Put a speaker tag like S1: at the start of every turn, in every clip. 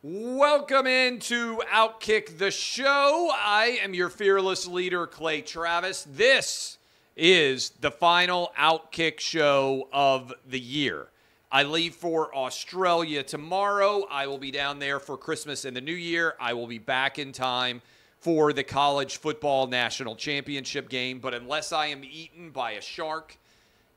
S1: Welcome into OutKick the show. I am your fearless leader, Clay Travis. This is the final OutKick show of the year. I leave for Australia tomorrow. I will be down there for Christmas and the New Year. I will be back in time for the college football national championship game. But unless I am eaten by a shark,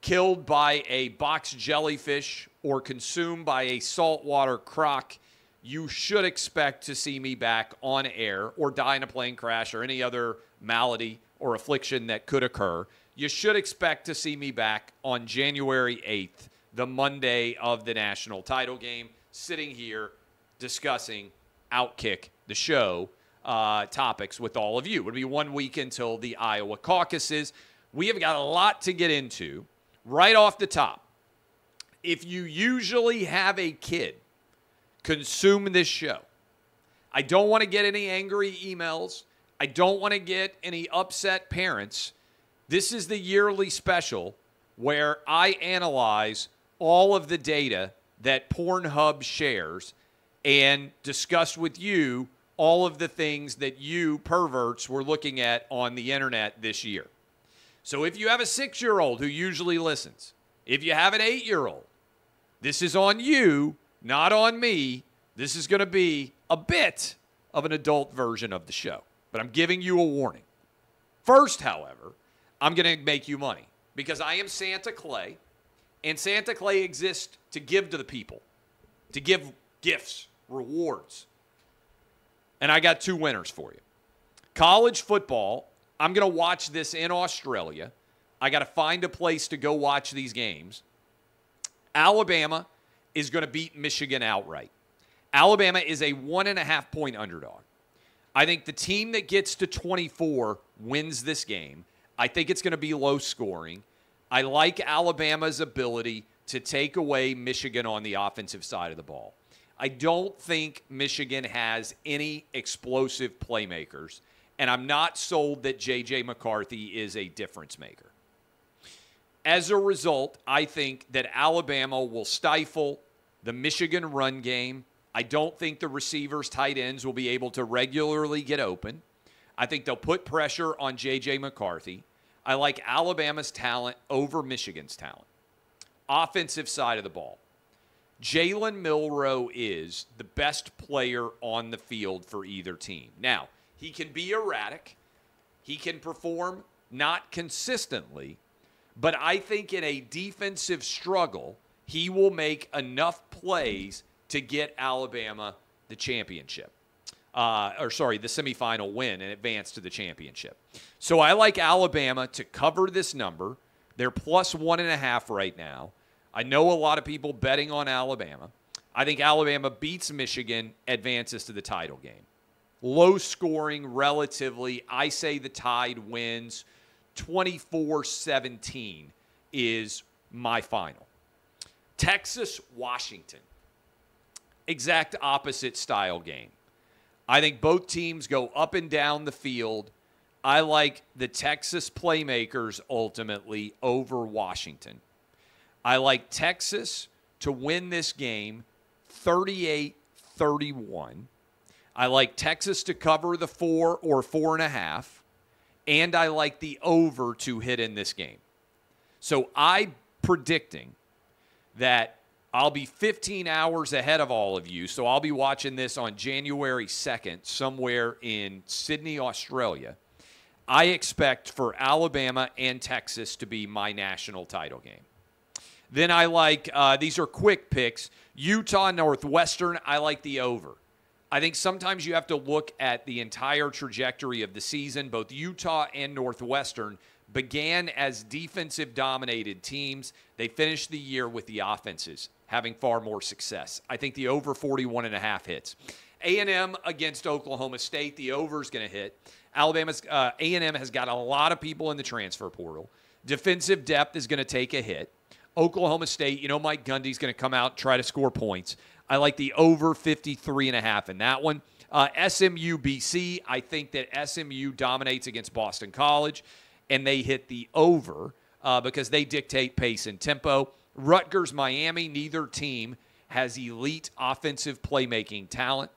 S1: killed by a box jellyfish, or consumed by a saltwater croc, you should expect to see me back on air or die in a plane crash or any other malady or affliction that could occur. You should expect to see me back on January 8th, the Monday of the national title game, sitting here discussing OutKick, the show, topics with all of you. It'll be 1 week until the Iowa caucuses. We have got a lot to get into right off the top. If you usually have a kid, consume this show. I don't want to get any angry emails. I don't want to get any upset parents. This is the yearly special where I analyze all of the data that Pornhub shares and discuss with you all of the things that you perverts were looking at on the internet this year. So if you have a 6-year-old who usually listens, if you have an 8-year-old, this is on you, not on me. This is going to be a bit of an adult version of the show, but I'm giving you a warning. First, however, I'm going to make you money because I am Santa Clay, and Santa Clay exists to give to the people, to give gifts, rewards. And I got 2 winners for you. College football, I'm going to watch this in Australia. I got to find a place to go watch these games. Alabama is going to beat Michigan outright. Alabama is a 1.5-point underdog. I think the team that gets to 24 wins this game. I think it's going to be low scoring. I like Alabama's ability to take away Michigan on the offensive side of the ball. I don't think Michigan has any explosive playmakers, and I'm not sold that J.J. McCarthy is a difference maker. As a result, I think that Alabama will stifle the Michigan run game. I don't think the receivers, tight ends will be able to regularly get open. I think they'll put pressure on J.J. McCarthy. I like Alabama's talent over Michigan's talent. Offensive side of the ball. Jalen Milroe is the best player on the field for either team. Now, he can be erratic. He can perform not consistently. But I think in a defensive struggle, he will make enough plays to get Alabama the championship. The semifinal win and advance to the championship. So I like Alabama to cover this number. They're plus 1.5 right now. I know a lot of people betting on Alabama. I think Alabama beats Michigan, advances to the title game. Low scoring relatively. I say the Tide wins. 24-17 is my final. Texas, Washington. Exact opposite style game. I think both teams go up and down the field. I like the Texas playmakers ultimately over Washington. I like Texas to win this game 38-31. I like Texas to cover the 4 or 4.5. And I like the over to hit in this game. So I'm predicting that I'll be 15 hours ahead of all of you. So I'll be watching this on January 2nd somewhere in Sydney, Australia. I expect for Alabama and Texas to be my national title game. Then I like, these are quick picks, Utah, Northwestern, I like the over. I think sometimes you have to look at the entire trajectory of the season. Both Utah and Northwestern began as defensive-dominated teams. They finished the year with the offenses having far more success. I think the over 41.5 hits. A&M against Oklahoma State, the over is going to hit. A&M has got a lot of people in the transfer portal. Defensive depth is going to take a hit. Oklahoma State, Mike Gundy's going to come out and try to score points. I like the over 53.5 in that one. SMU BC, I think that SMU dominates against Boston College, and they hit the over because they dictate pace and tempo. Rutgers Miami, neither team has elite offensive playmaking talent.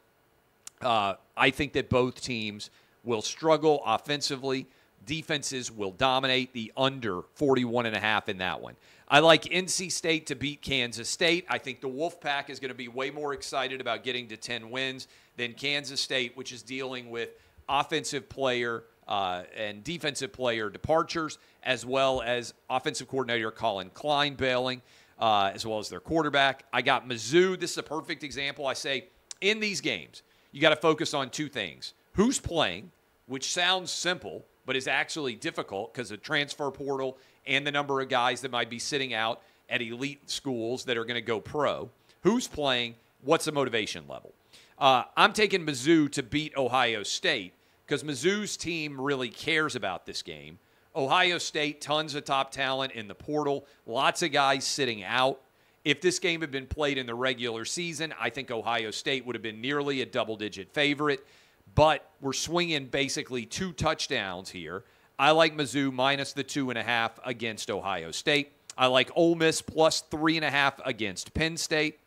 S1: I think that both teams will struggle offensively. Defenses will dominate. The under 41.5 in that one. I like NC State to beat Kansas State. I think the Wolfpack is going to be way more excited about getting to 10 wins than Kansas State, which is dealing with offensive player and defensive player departures, as well as offensive coordinator Colin Klein bailing, as well as their quarterback. I got Mizzou. This is a perfect example. I say in these games, you got to focus on two things. Who's playing, which sounds simple, but is actually difficult because of transfer portal and the number of guys that might be sitting out at elite schools that are going to go pro. Who's playing? What's the motivation level? I'm taking Mizzou to beat Ohio State because Mizzou's team really cares about this game. Ohio State, tons of top talent in the portal, lots of guys sitting out. If this game had been played in the regular season, I think Ohio State would have been nearly a double-digit favorite. But we're swinging basically 2 touchdowns here. I like Mizzou minus the 2.5 against Ohio State. I like Ole Miss plus 3.5 against Penn State.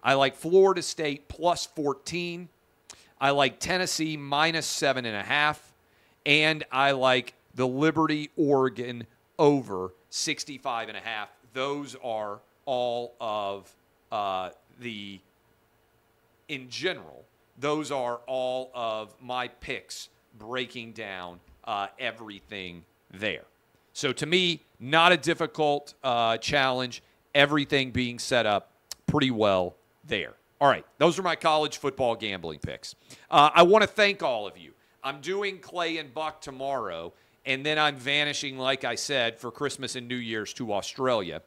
S1: I like Florida State plus 14. I like Tennessee minus 7.5. And I like the Liberty Oregon over 65.5. Those are all of in general, those are all of my picks breaking down everything there. So to me, not a difficult challenge. Everything being set up pretty well there. All right, those are my college football gambling picks. I want to thank all of you. I'm doing Clay and Buck tomorrow, and then I'm vanishing, like I said, for Christmas and New Year's to Australia.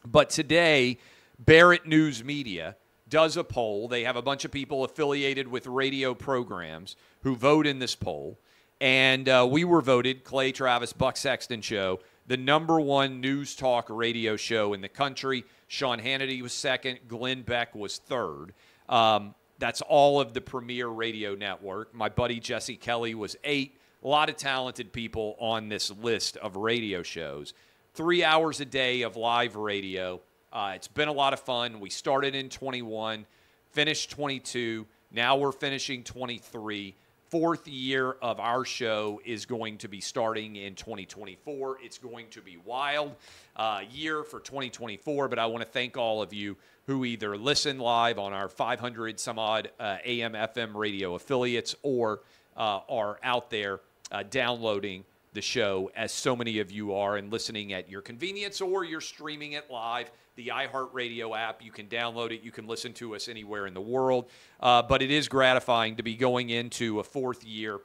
S1: But today, Barrett News Media does a poll. They have a bunch of people affiliated with radio programs who vote in this poll. And we were voted, Clay Travis, Buck Sexton Show, the #1 news talk radio show in the country. Sean Hannity was second. Glenn Beck was third. That's all of the premier radio network. My buddy Jesse Kelly was 8. A lot of talented people on this list of radio shows. 3 hours a day of live radio. It's been a lot of fun. We started in 21, finished 22. Now we're finishing 23. 4th year of our show is going to be starting in 2024. It's going to be wild year for 2024, but I want to thank all of you who either listen live on our 500 some odd AM FM radio affiliates or are out there downloading the show, as so many of you are, and listening at your convenience, or you're streaming it live. The iHeartRadio app, you can download it. You can listen to us anywhere in the world. But it is gratifying to be going into a 4th year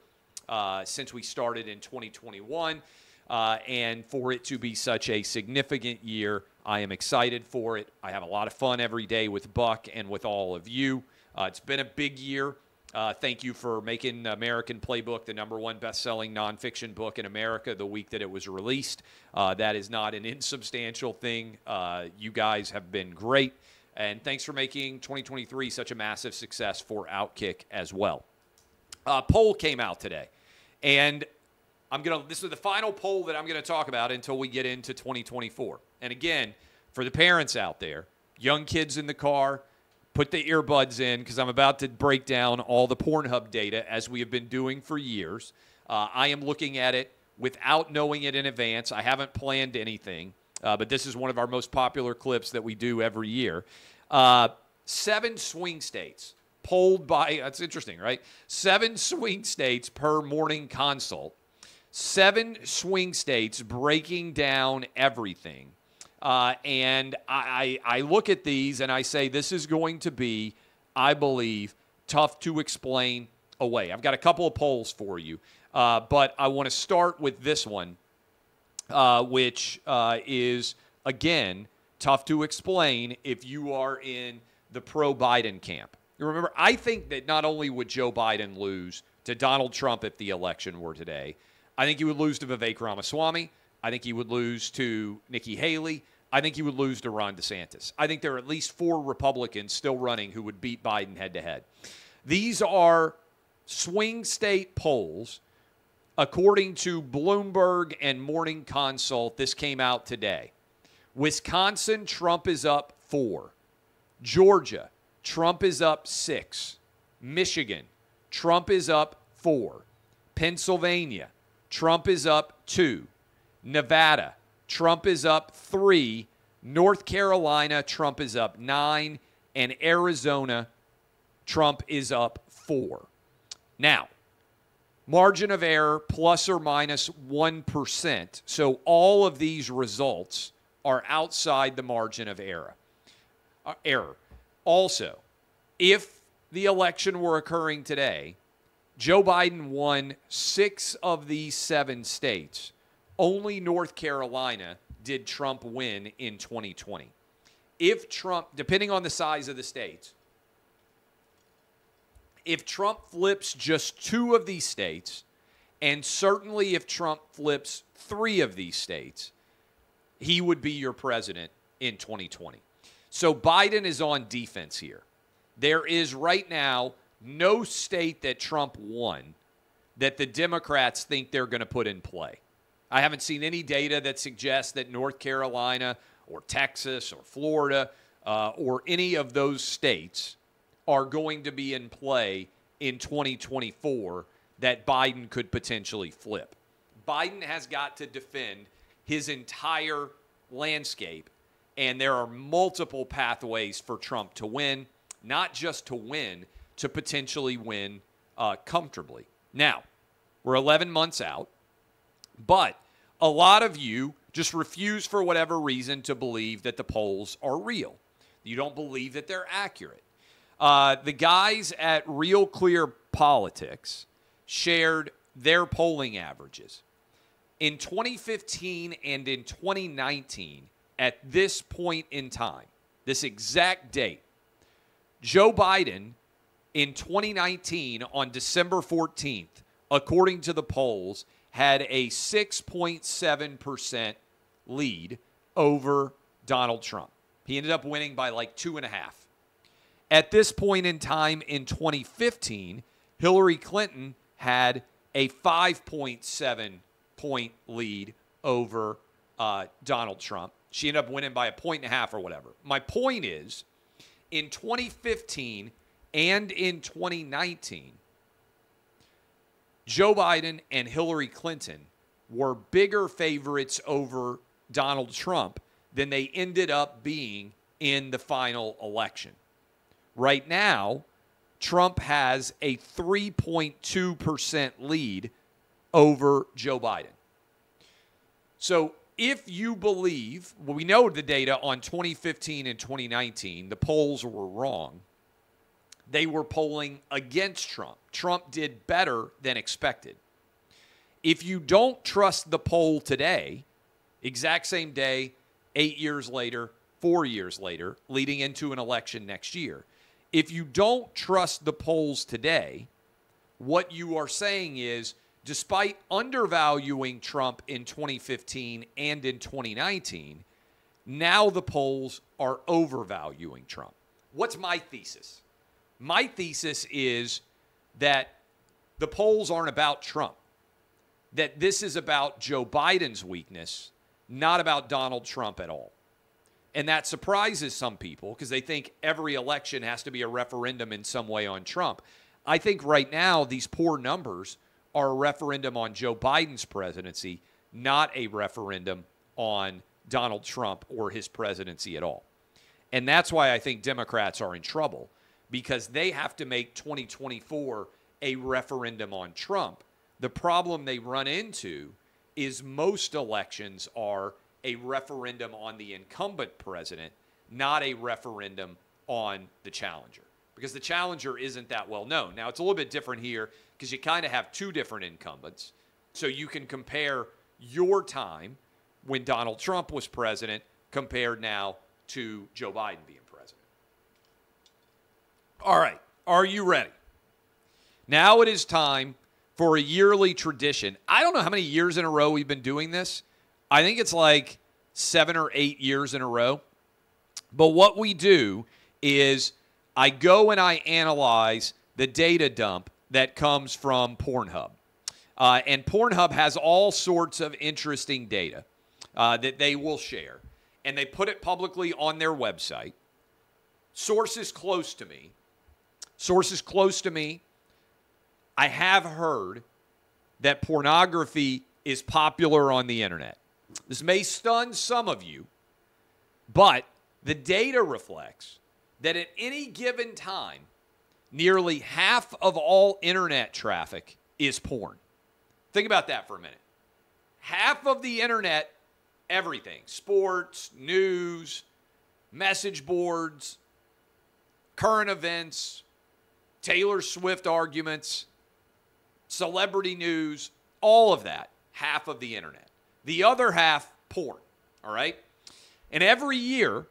S1: since we started in 2021. And for it to be such a significant year, I am excited for it. I have a lot of fun every day with Buck and with all of you. It's been a big year. Thank you for making American Playbook the #1 best-selling nonfiction book in America the week that it was released. That is not an insubstantial thing. You guys have been great. And thanks for making 2023 such a massive success for OutKick as well. Poll came out today. And this is the final poll that I'm going to talk about until we get into 2024. And again, for the parents out there, young kids in the car, put the earbuds in because I'm about to break down all the Pornhub data as we have been doing for years. I am looking at it without knowing it in advance. I haven't planned anything, but this is one of our most popular clips that we do every year. 7 swing states polled by, that's interesting, right? 7 swing states per Morning Consult. 7 swing states breaking down everything. And I look at these and I say this is going to be, I believe, tough to explain away. I've got a couple of polls for you, but I want to start with this one, which is, again, tough to explain if you are in the pro-Biden camp. You remember, I think that not only would Joe Biden lose to Donald Trump if the election were today, I think he would lose to Vivek Ramaswamy. I think he would lose to Nikki Haley. I think he would lose to Ron DeSantis. I think there are at least 4 Republicans still running who would beat Biden head-to-head. These are swing state polls. According to Bloomberg and Morning Consult, this came out today. Wisconsin, Trump is up 4. Georgia, Trump is up 6. Michigan, Trump is up 4. Pennsylvania, Trump is up 2. Nevada, Trump is up 3. North Carolina, Trump is up 9. And Arizona, Trump is up 4. Now, margin of error plus or minus 1%. So all of these results are outside the margin of error. Also, if the election were occurring today, Joe Biden won 6 of these 7 states. Only North Carolina did Trump win in 2020. If Trump, depending on the size of the states, if Trump flips just 2 of these states, and certainly if Trump flips 3 of these states, he would be your president in 2020. So Biden is on defense here. There is right now no state that Trump won that the Democrats think they're going to put in play. I haven't seen any data that suggests that North Carolina or Texas or Florida or any of those states are going to be in play in 2024 that Biden could potentially flip. Biden has got to defend his entire landscape, and there are multiple pathways for Trump to win, not just to win, to potentially win comfortably. Now, we're 11 months out, but a lot of you just refuse for whatever reason to believe that the polls are real. You don't believe that they're accurate. The guys at Real Clear Politics shared their polling averages. In 2015 and in 2019, at this point in time, this exact date, Joe Biden in 2019 on December 14th, according to the polls, had a 6.7% lead over Donald Trump. He ended up winning by like 2.5. At this point in time in 2015, Hillary Clinton had a 5.7-point lead over Donald Trump. She ended up winning by 1.5 or whatever. My point is, in 2015 and in 2019, Joe Biden and Hillary Clinton were bigger favorites over Donald Trump than they ended up being in the final election. Right now, Trump has a 3.2% lead over Joe Biden. So if you believe, well, we know the data on 2015 and 2019, the polls were wrong. They were polling against Trump. Trump did better than expected. If you don't trust the poll today, exact same day, 8 years later, 4 years later, leading into an election next year, if you don't trust the polls today, what you are saying is, despite undervaluing Trump in 2015 and in 2019, now the polls are overvaluing Trump. What's my thesis? My thesis is that the polls aren't about Trump, that this is about Joe Biden's weakness, not about Donald Trump at all. And that surprises some people because they think every election has to be a referendum in some way on Trump. I think right now these poor numbers are a referendum on Joe Biden's presidency, not a referendum on Donald Trump or his presidency at all. And that's why I think Democrats are in trouble, because they have to make 2024 a referendum on Trump. The problem they run into is most elections are a referendum on the incumbent president, not a referendum on the challenger, because the challenger isn't that well known. Now, it's a little bit different here because you kind of have two different incumbents. So you can compare your time when Donald Trump was president compared now to Joe Biden being president. All right. Are you ready? Now it is time for a yearly tradition. I don't know how many years in a row we've been doing this. I think it's like 7 or 8 years in a row. But what we do is I go and I analyze the data dump that comes from Pornhub. And Pornhub has all sorts of interesting data that they will share. And they put it publicly on their website. sources close to me, I have heard that pornography is popular on the internet. This may stun some of you, but the data reflects that at any given time, nearly half of all internet traffic is porn. Think about that for a minute. Half of the internet, everything, sports, news, message boards, current events, Taylor Swift arguments, celebrity news, all of that, half of the internet. The other half, porn, all right? And every year,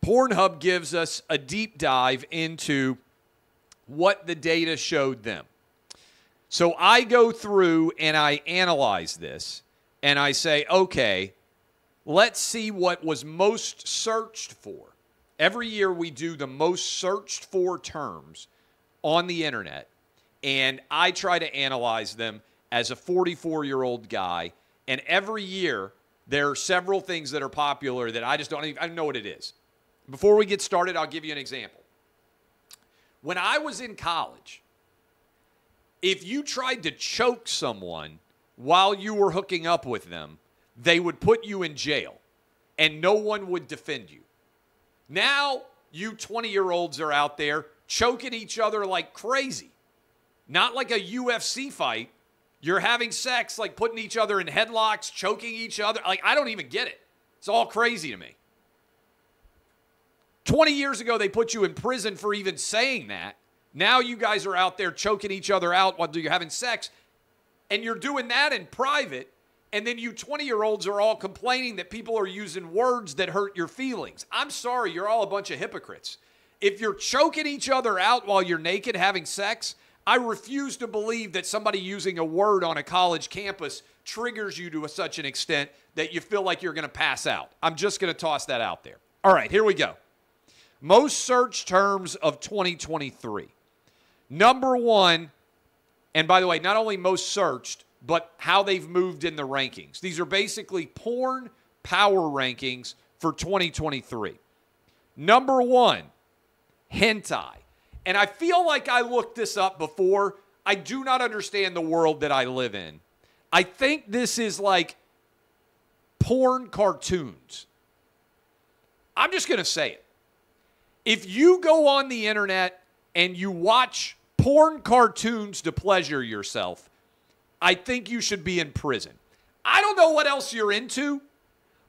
S1: Pornhub gives us a deep dive into what the data showed them. So I go through and I analyze this, and I say, okay, let's see what was most searched for. Every year we do the most searched for terms on the internet, and I try to analyze them as a 44-year-old guy, and every year there are several things that are popular that I don't know what it is. Before we get started, I'll give you an example. When I was in college, if you tried to choke someone while you were hooking up with them, they would put you in jail, and no one would defend you. Now, you 20-year-olds are out there choking each other like crazy. Not like a UFC fight. You're having sex, like putting each other in headlocks, choking each other. Like, I don't even get it. It's all crazy to me. 20 years ago, they put you in prison for even saying that. Now you guys are out there choking each other out while you're having sex, and you're doing that in private, and then you 20-year-olds are all complaining that people are using words that hurt your feelings. I'm sorry, you're all a bunch of hypocrites. If you're choking each other out while you're naked having sex, I refuse to believe that somebody using a word on a college campus triggers you to such an extent that you feel like you're going to pass out. I'm just going to toss that out there. All right, here we go. Most search terms of 2023. Number one, and by the way, not only most searched, but how they've moved in the rankings. These are basically porn power rankings for 2023. Number one, hentai. And I feel like I looked this up before. I do not understand the world that I live in. I think this is like porn cartoons. I'm just going to say it. If you go on the internet and you watch porn cartoons to pleasure yourself, I think you should be in prison. I don't know what else you're into,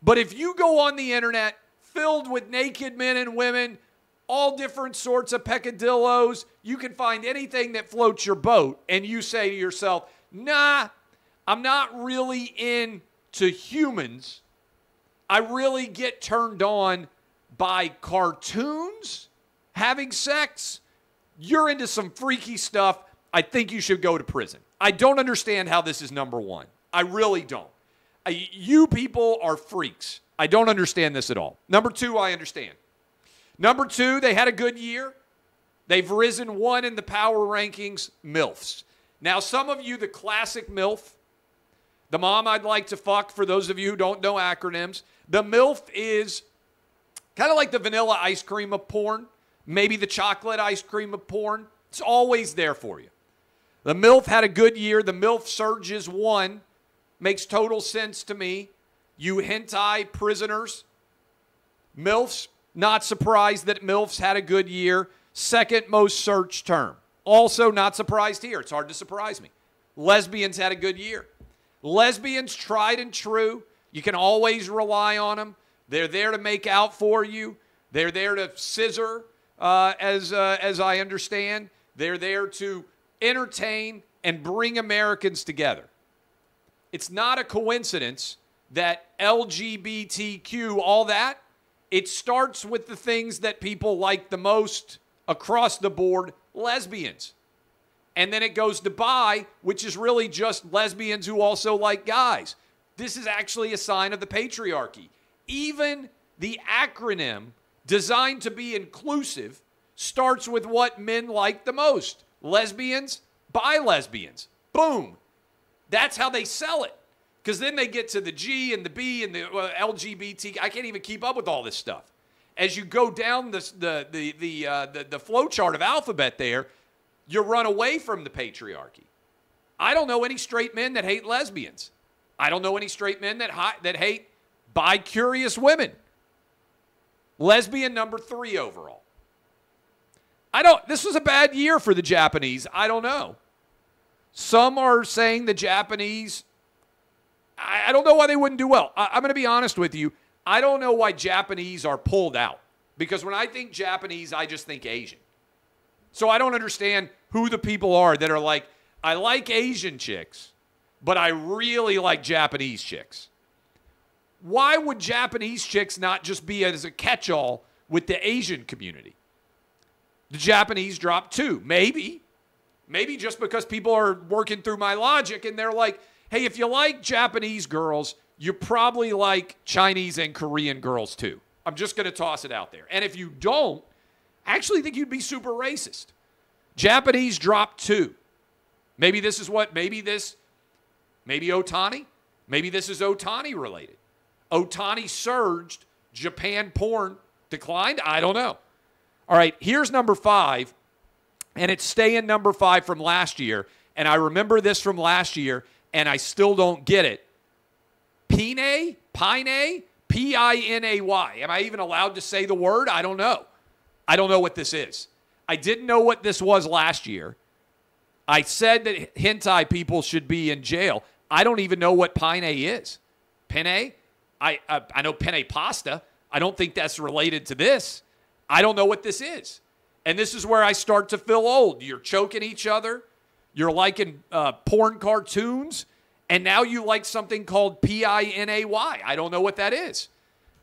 S1: but if you go on the internet filled with naked men and women, all different sorts of peccadillos, you can find anything that floats your boat, and you say to yourself, nah, I'm not really into humans. I really get turned on by cartoons having sex. You're into some freaky stuff. I think you should go to prison. I don't understand how this is number one. I really don't. You people are freaks. I don't understand this at all. Number two, I understand. Number two, they had a good year. They've risen one in the power rankings, MILFs. Now, some of you, the classic MILF, the mom I'd like to fuck, for those of you who don't know acronyms, the MILF is kind of like the vanilla ice cream of porn, maybe the chocolate ice cream of porn. It's always there for you. The MILF had a good year. The MILF surges one. Makes total sense to me. You hentai prisoners. MILFs, not surprised that MILFs had a good year. Second most searched term. Also not surprised here. It's hard to surprise me. Lesbians had a good year. Lesbians, tried and true. You can always rely on them. They're there to make out for you. They're there to scissor, as I understand. They're there to entertain and bring Americans together. It's not a coincidence that LGBTQ, all that, it starts with the things that people like the most across the board, lesbians. And then it goes to bi, which is really just lesbians who also like guys. This is actually a sign of the patriarchy. Even the acronym designed to be inclusive starts with what men like the most. Lesbians, bi lesbians. Boom. That's how they sell it. Because then they get to the G and the B and the LGBT. I can't even keep up with all this stuff. as you go down the flow chart of alphabet there, you run away from the patriarchy. I don't know any straight men that hate lesbians. I don't know any straight men that hate bi-curious women. Lesbian number 3 overall. This was a bad year for the Japanese. I don't know. Some are saying the Japanese, I don't know why they wouldn't do well. I'm going to be honest with you. I don't know why Japanese are pulled out. Because when I think Japanese, I just think Asian. So I don't understand who the people are that are like, I like Asian chicks, but I really like Japanese chicks. Why would Japanese chicks not just be as a catch-all with the Asian community? The Japanese dropped 2. Maybe just because people are working through my logic and they're like, hey, if you like Japanese girls, you probably like Chinese and Korean girls too. I'm just going to toss it out there. And if you don't, I actually think you'd be super racist. Japanese dropped 2. Maybe this is maybe Otani. Maybe this is Otani related. Otani surged. Japan porn declined. I don't know. All right, here's number 5, and it's staying number 5 from last year, and I remember this from last year, and I still don't get it. Pinay? P-I-N-A-Y. Am I even allowed to say the word? I don't know. I don't know what this is. I didn't know what this was last year. I said that hentai people should be in jail. I don't even know what Pinay is. Penne? I know penne pasta. I don't think that's related to this. I don't know what this is. And this is where I start to feel old. You're choking each other. You're liking porn cartoons. And now you like something called P-I-N-A-Y. I don't know what that is.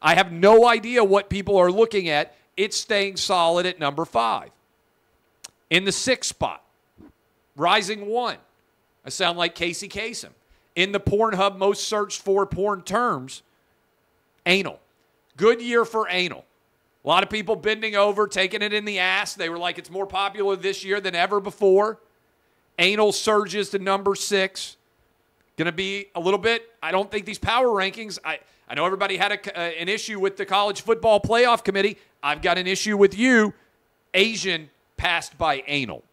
S1: I have no idea what people are looking at. It's staying solid at number 5. In the 6th spot, rising 1. I sound like Casey Kasem. In the Pornhub most searched for porn terms, anal. Good year for anal. A lot of people bending over, taking it in the ass. They were like, it's more popular this year than ever before. Anal surges to number 6. Going to be a little bit, I don't think these power rankings, I know everybody had an issue with the college football playoff committee. I've got an issue with you. Asian passed by anal.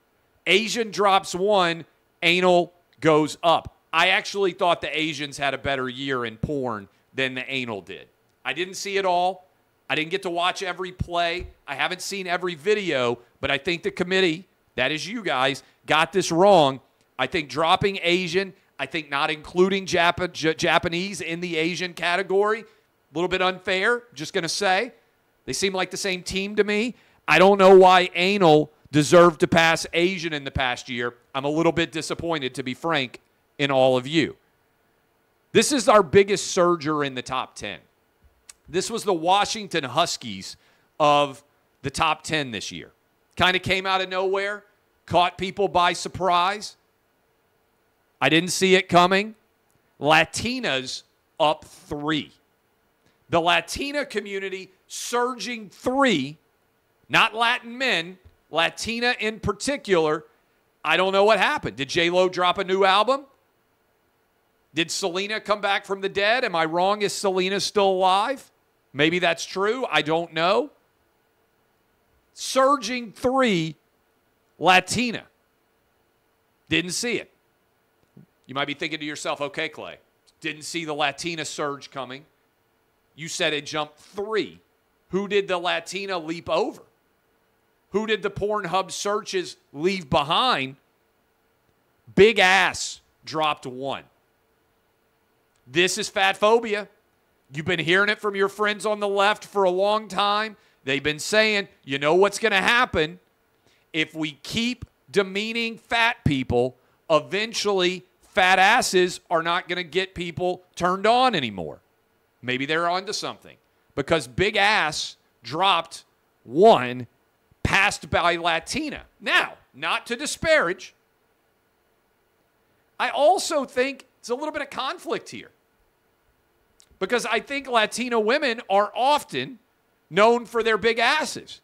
S1: Asian drops 1, anal goes up. I actually thought the Asians had a better year in porn than the anal did. I didn't see it all. I didn't get to watch every play. I haven't seen every video, but I think the committee, that is you guys, got this wrong. I think dropping Asian, I think not including Japanese in the Asian category, a little bit unfair, just going to say. They seem like the same team to me. I don't know why anal deserved to pass Asian in the past year. I'm a little bit disappointed, to be frank, in all of you. This is our biggest surger in the top 10. This was the Washington Huskies of the top 10 this year. Kind of came out of nowhere, caught people by surprise. I didn't see it coming. Latinas up 3. The Latina community surging 3, not Latin men, Latina in particular. I don't know what happened. Did J-Lo drop a new album? Did Selena come back from the dead? Am I wrong? Is Selena still alive? Maybe that's true. I don't know. Surging 3, Latina. Didn't see it. You might be thinking to yourself, okay, Clay, didn't see the Latina surge coming. You said it jumped 3. Who did the Latina leap over? Who did the Pornhub searches leave behind? Big ass dropped 1. This is fat phobia. You've been hearing it from your friends on the left for a long time. They've been saying, you know what's going to happen? If we keep demeaning fat people, eventually fat asses are not going to get people turned on anymore. Maybe they're onto something. Because big ass dropped 1, passed by Latina. Now, not to disparage, I also think it's a little bit of conflict here. Because I think Latino women are often known for their big asses.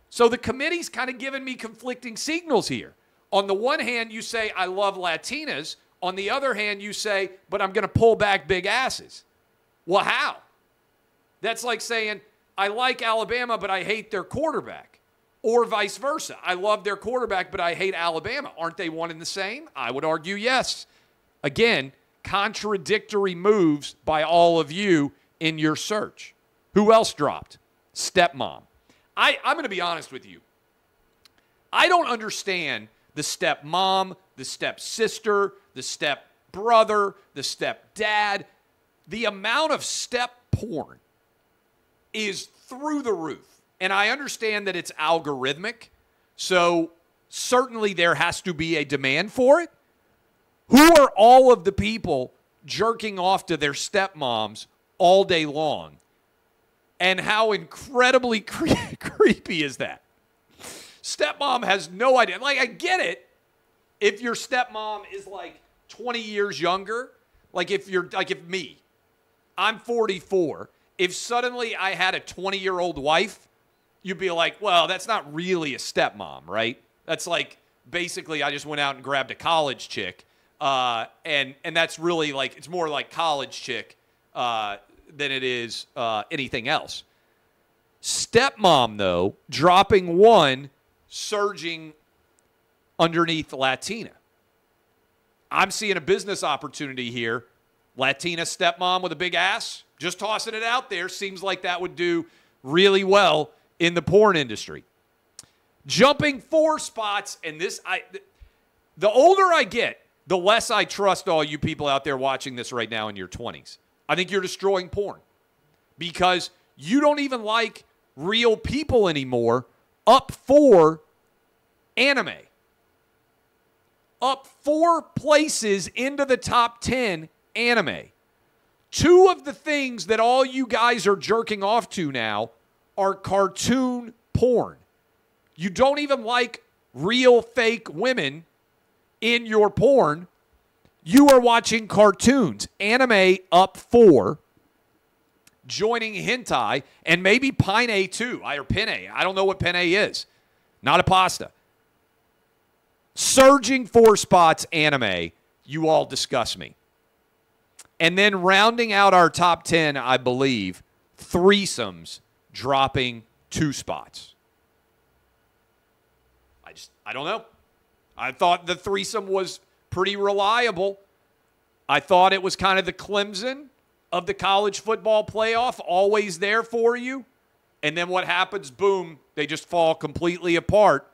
S1: So the committee's kind of giving me conflicting signals here. On the one hand, you say, I love Latinas. On the other hand, you say, but I'm going to pull back big asses. Well, how? That's like saying, I like Alabama, but I hate their quarterback. Or vice versa. I love their quarterback, but I hate Alabama. Aren't they one and the same? I would argue yes. Again, contradictory moves by all of you in your search. Who else dropped? Stepmom. I'm going to be honest with you. I don't understand the stepmom, the stepsister, the stepbrother, the stepdad. The amount of step porn is through the roof. And I understand that it's algorithmic, so certainly there has to be a demand for it. Who are all of the people jerking off to their stepmoms all day long? And how incredibly creepy is that? Stepmom has no idea. Like, I get it if your stepmom is like 20 years younger. Like if me, I'm 44. If suddenly I had a 20-year-old wife, you'd be like, well, that's not really a stepmom, right? That's like basically I just went out and grabbed a college chick. And that's really like, it's more like college chick than it is anything else. Stepmom, though, dropping one, surging underneath Latina. I'm seeing a business opportunity here. Latina stepmom with a big ass, just tossing it out there. Seems like that would do really well in the porn industry. Jumping 4 spots, and the older I get, the less I trust all you people out there watching this right now in your 20s. I think you're destroying porn because you don't even like real people anymore. Up 4, anime. Up 4 places into the top 10, anime. 2 of the things that all you guys are jerking off to now are cartoon porn. You don't even like real fake women in your porn. You are watching cartoons. Anime up 4. Joining hentai and maybe pine too. Or penne. I don't know what penne is. Not a pasta. Surging 4 spots, anime. You all disgust me. And then rounding out our top 10, I believe, threesomes dropping 2 spots. I don't know. I thought the threesome was pretty reliable. I thought it was kind of the Clemson of the college football playoff, always there for you. And then what happens? Boom, they just fall completely apart.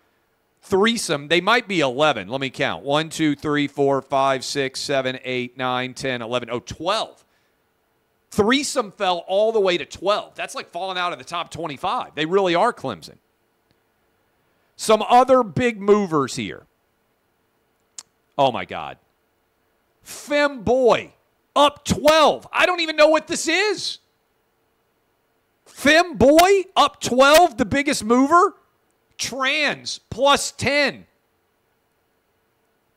S1: Threesome, they might be 11. Let me count. 1, 2, 3, 4, 5, 6, 7, 8, 9, 10, 11. Oh, 12. Threesome fell all the way to 12. That's like falling out of the top 25. They really are Clemson. Some other big movers here. Oh, my God. Femboy, up 12. I don't even know what this is. Femboy, up 12, the biggest mover. Trans, plus 10.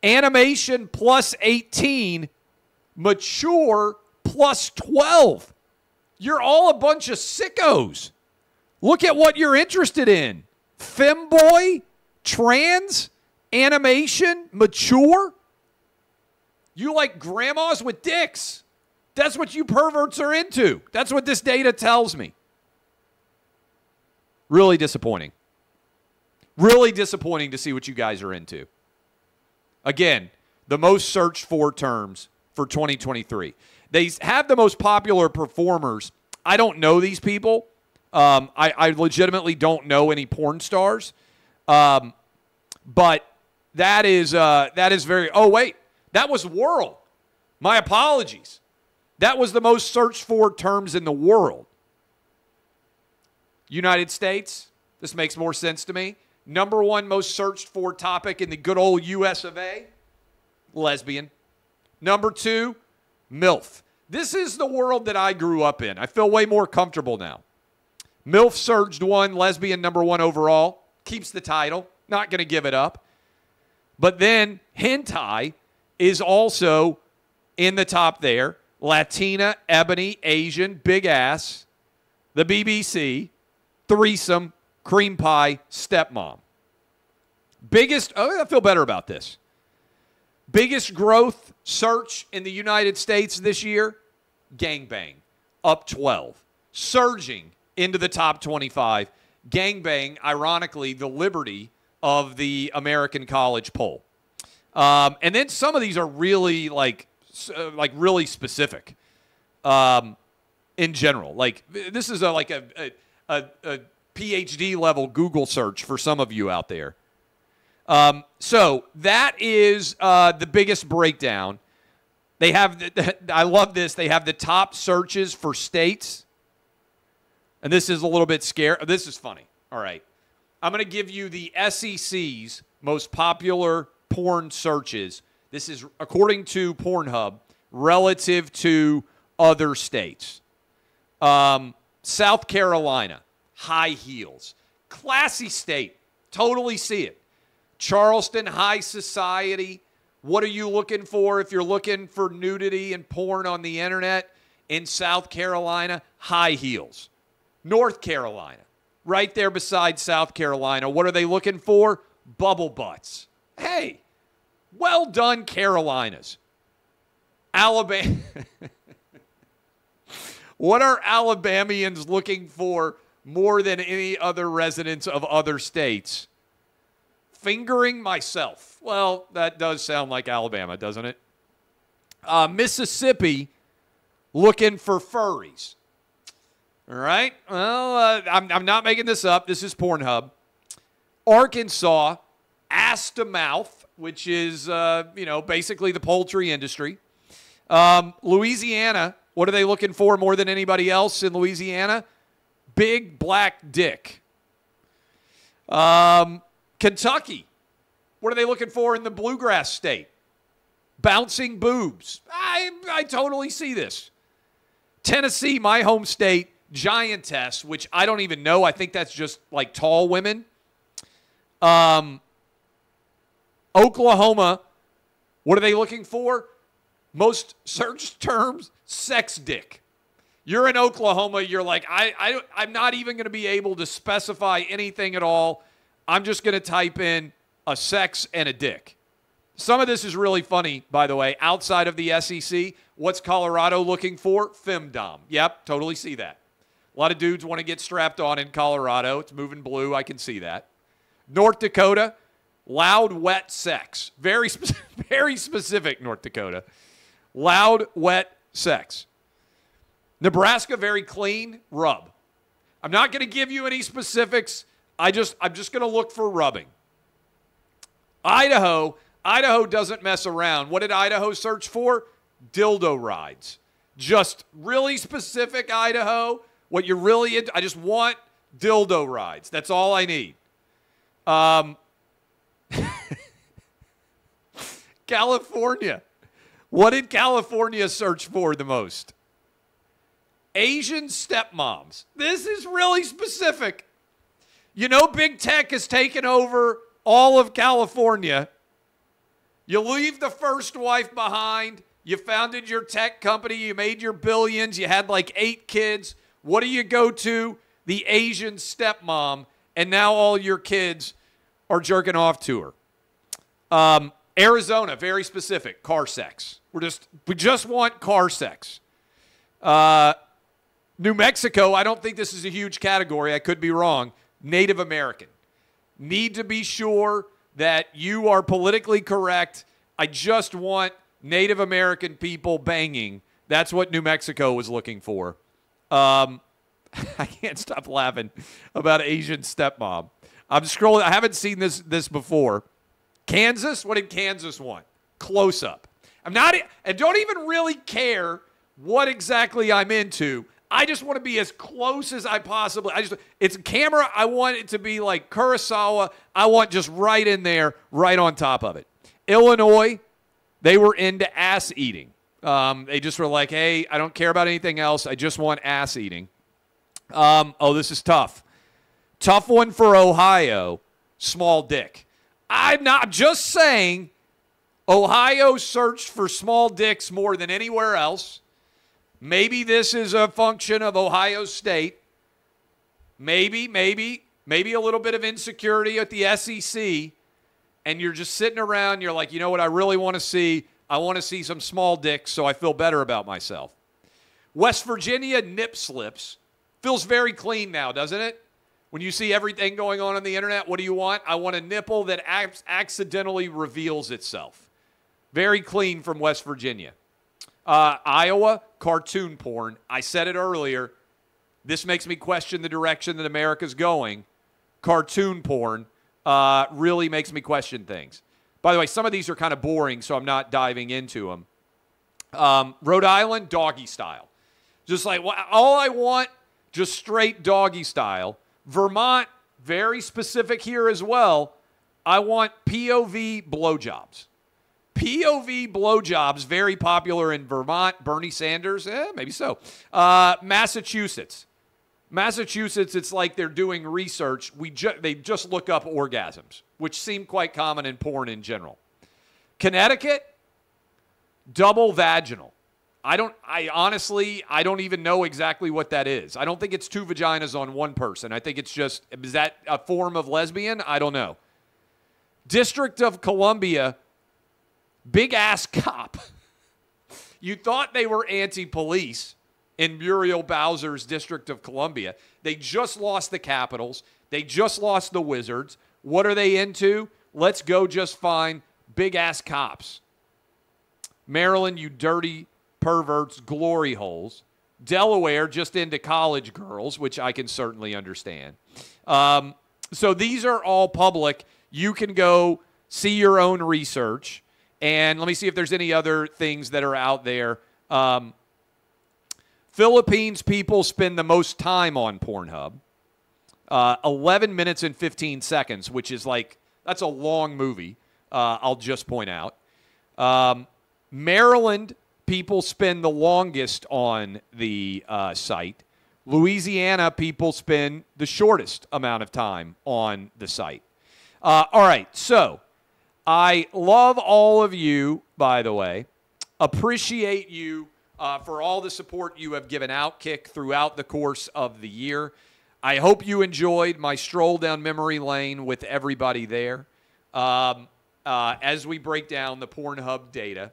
S1: Animation, plus 18. Mature, plus 12. You're all a bunch of sickos. Look at what you're interested in. Femboy, trans, animation, mature. You like grandmas with dicks. That's what you perverts are into. That's what this data tells me. Really disappointing. Really disappointing to see what you guys are into. Again, the most searched for terms for 2023. They have the most popular performers. I don't know these people. I legitimately don't know any porn stars. But that is very... Oh, wait. That was world. My apologies. That was the most searched for terms in the world. United States. This makes more sense to me. Number 1 most searched for topic in the good old US of A. Lesbian. Number 2, MILF. This is the world that I grew up in. I feel way more comfortable now. MILF surged 1, lesbian number 1 overall. Keeps the title. Not going to give it up. But then hentai is also in the top there. Latina, ebony, Asian, big ass, the BBC, threesome, cream pie, stepmom. Biggest, I feel better about this. Biggest growth search in the United States this year, gangbang, up 12. Surging into the top 25. Gangbang, ironically, the Liberty of the American College poll. And then some of these are really really specific in general. Like this is a PhD level Google search for some of you out there. So that is the biggest breakdown. They have, I love this. They have the top searches for states. And this is a little bit scary. This is funny. All right. I'm going to give you the SEC's most popular porn searches. This is according to Pornhub relative to other states. South Carolina, high heels. Classy state. Totally see it. Charleston, high society. What are you looking for if you're looking for nudity and porn on the internet? In South Carolina, high heels. North Carolina, right there beside South Carolina. What are they looking for? Bubble butts. Hey, well done, Carolinas. Alabama. What are Alabamians looking for more than any other residents of other states? Fingering myself. Well, that does sound like Alabama, doesn't it? Mississippi, looking for furries. All right. Well, I'm not making this up. This is Pornhub. Arkansas, ass to mouth, which is, basically the poultry industry. Louisiana, what are they looking for more than anybody else in Louisiana? Big black dick. Kentucky, what are they looking for in the bluegrass state? Bouncing boobs. I totally see this. Tennessee, my home state, giantess, which I don't even know. I think that's just like tall women. Oklahoma, what are they looking for? Most searched terms, sex dick. You're in Oklahoma, you're like, I'm not even going to be able to specify anything at all. I'm just going to type in a sex and a dick. Some of this is really funny, by the way. Outside of the SEC, what's Colorado looking for? Femdom. Yep, totally see that. A lot of dudes want to get strapped on in Colorado. It's moving blue. I can see that. North Dakota, loud, wet sex. Very specific, North Dakota. Loud, wet sex. Nebraska, very clean, rub. I'm not going to give you any specifics. I'm just going to look for rubbing. Idaho doesn't mess around. What did Idaho search for? Dildo rides. Just really specific, Idaho. What you're really into, I just want dildo rides. That's all I need. California. What did California search for the most? Asian stepmoms. This is really specific. You know, big tech has taken over all of California. You leave the first wife behind. You founded your tech company. You made your billions. You had like 8 kids. What do you go to? The Asian stepmom. And now all your kids are jerking off to her. Arizona, very specific. Car sex. We just want car sex. New Mexico, I don't think this is a huge category. I could be wrong. Native American. Need to be sure that you are politically correct. I just want Native American people banging. That's what New Mexico was looking for. I can't stop laughing about Asian stepmom. I'm scrolling. I haven't seen this before. Kansas, what did Kansas want? Close up. And don't even really care what exactly I'm into. I just want to be as close as I possibly. It's a camera. I want it to be like Kurosawa. I want just right in there, right on top of it. Illinois, they were into ass eating. They just were like, hey, I don't care about anything else. I just want ass eating. This is tough. Tough one for Ohio. Small dick. I'm just saying Ohio searched for small dicks more than anywhere else. Maybe this is a function of Ohio State. Maybe a little bit of insecurity at the SEC. And you're just sitting around. You're like, you know what I really want to see? I want to see some small dicks so I feel better about myself. West Virginia, nip slips. Feels very clean now, doesn't it? When you see everything going on the internet, what do you want? I want a nipple that accidentally reveals itself. Very clean from West Virginia. Iowa, cartoon porn. I said it earlier. This makes me question the direction that America's going. Cartoon porn really makes me question things. By the way, some of these are kind of boring, so I'm not diving into them. Rhode Island, doggy style. Just like, all I want, just straight doggy style. Vermont, very specific here as well. I want POV blowjobs. POV blowjobs, very popular in Vermont. Bernie Sanders, maybe so. Massachusetts, it's like they're doing research. They just look up orgasms, which seem quite common in porn in general. Connecticut, double vaginal. I honestly don't even know exactly what that is. I don't think it's two vaginas on one person. I think it's just, is that a form of lesbian? I don't know. District of Columbia, big ass cop. You thought they were anti-police in Muriel Bowser's District of Columbia. They just lost the Capitals. They just lost the Wizards. What are they into? Let's go just find big ass cops. Maryland, you dirty perverts, glory holes. Delaware, just into college girls, which I can certainly understand. So these are all public. You can go see your own research. And let me see if there's any other things that are out there. Philippines people spend the most time on Pornhub. 11 minutes and 15 seconds, which is like, that's a long movie, I'll just point out. Maryland people spend the longest on the site. Louisiana people spend the shortest amount of time on the site. All right, so I love all of you, by the way. Appreciate you for all the support you have given OutKick throughout the course of the year. I hope you enjoyed my stroll down memory lane with everybody there as we break down the Pornhub data.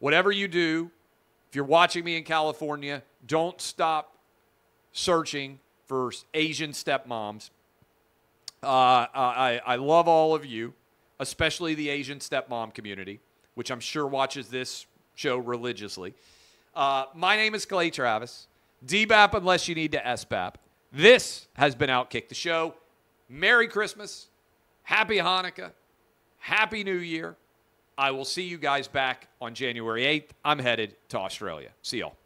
S1: Whatever you do, if you're watching me in California, don't stop searching for Asian stepmoms. I love all of you, especially the Asian stepmom community, which I'm sure watches this show religiously. My name is Clay Travis. DBAP unless you need to SBAP. This has been OutKick the Show. Merry Christmas. Happy Hanukkah. Happy New Year. I will see you guys back on January 8th. I'm headed to Australia. See y'all.